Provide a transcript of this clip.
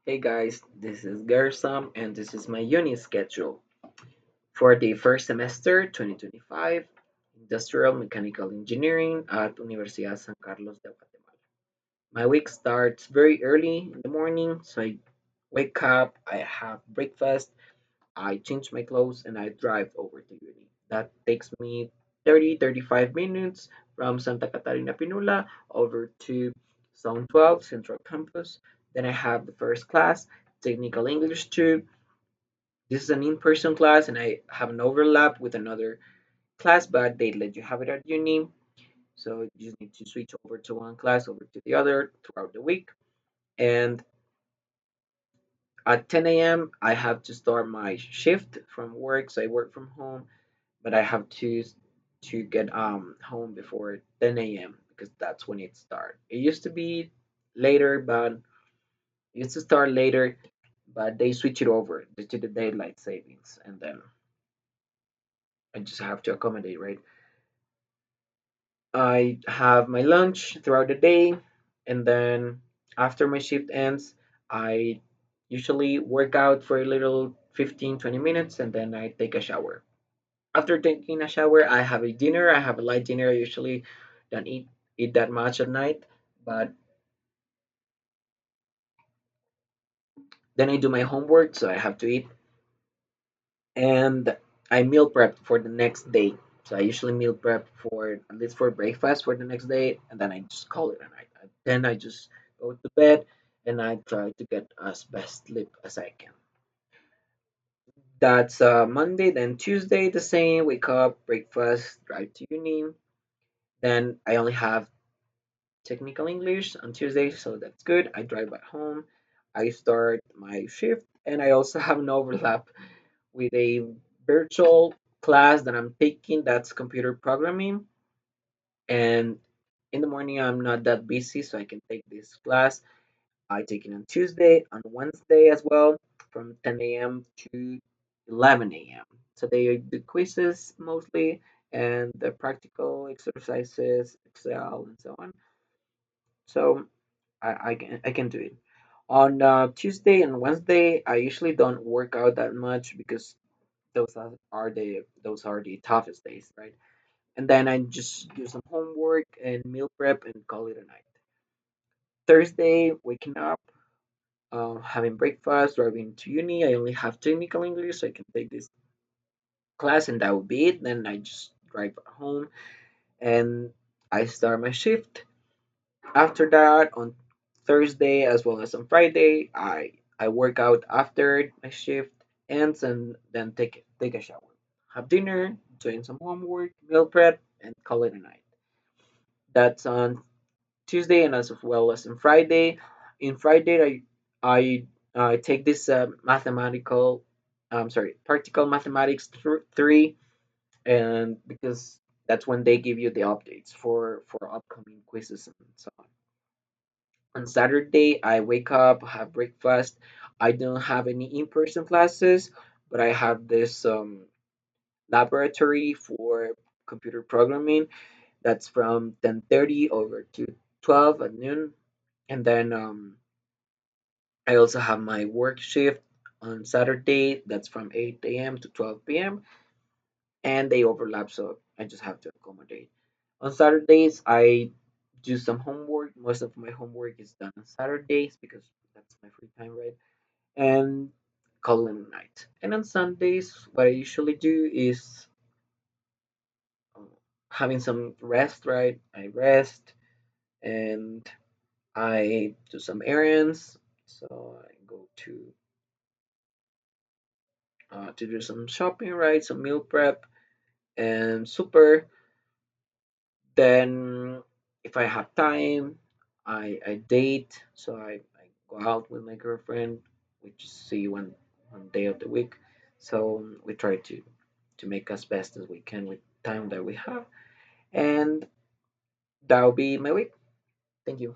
Hey guys, this is Gersam and this is my uni schedule for the first semester 2025 Industrial Mechanical Engineering at Universidad San Carlos de Guatemala. My week starts very early in the morning, so I wake up, I have breakfast, I change my clothes, and I drive over to uni. That takes me 35 minutes from Santa Catarina Pinula over to Zone 12 Central Campus. Then I have the first class, Technical English 2. This is an in-person class, and I have an overlap with another class, but they let you have it at uni. So you just need to switch over to one class, over to the other throughout the week. And at 10 a.m., I have to start my shift from work. So I work from home, but I have to get home before 10 a.m. because that's when it starts. It used to be later, but it used to start later, but they switch it over due to the daylight savings, and then I just have to accommodate, right? I have my lunch throughout the day, and then after my shift ends, I usually work out for a little 15-20 minutes, and then I take a shower. After taking a shower, I have a dinner. I have a light dinner. I usually don't eat that much at night, but then I do my homework, so I have to eat, and I meal prep for the next day. So I usually meal prep for at least for breakfast for the next day, and then I just call it a night. Then I just go to bed, and I try to get as best sleep as I can. That's Monday. Then Tuesday the same. Wake up, breakfast, drive to uni. Then I only have technical English on Tuesday, so that's good. I drive back home. I start my shift, and I also have an overlap with a virtual class that I'm taking that's computer programming. And in the morning, I'm not that busy, so I can take this class. I take it on Tuesday, on Wednesday as well, from 10 a.m. to 11 a.m. So they do quizzes mostly and the practical exercises, Excel, and so on. So I can do it. On Tuesday and Wednesday, I usually don't work out that much because those are the toughest days, right? And then I just do some homework and meal prep and call it a night. Thursday, waking up, having breakfast, driving to uni. I only have technical English, so I can take this class, and that would be it. Then I just drive home and I start my shift. After that, on Thursday as well as on Friday, I work out after my shift ends and then take a shower, have dinner, doing some homework, meal prep, and call it a night. That's on Tuesday and as well as on Friday. In Friday, I take this practical mathematics 3, and because that's when they give you the updates for upcoming quizzes and so on. On Saturday, I wake up, have breakfast. I don't have any in-person classes, but I have this laboratory for computer programming that's from 10:30 over to 12 at noon. And then I also have my work shift on Saturday that's from 8 a.m. to 12 p.m. and they overlap, so I just have to accommodate. On Saturdays, I do some homework. Most of my homework is done on Saturdays because that's my free time, right? And call it a night. And on Sundays, what I usually do is uh, having some rest, right? I rest and I do some errands. So I go to do some shopping, right? Some meal prep and super. Then, if I have time, I date. So I go out with my girlfriend. We just see one day of the week. So we try to make as best as we can with time that we have. And that'll be my week. Thank you.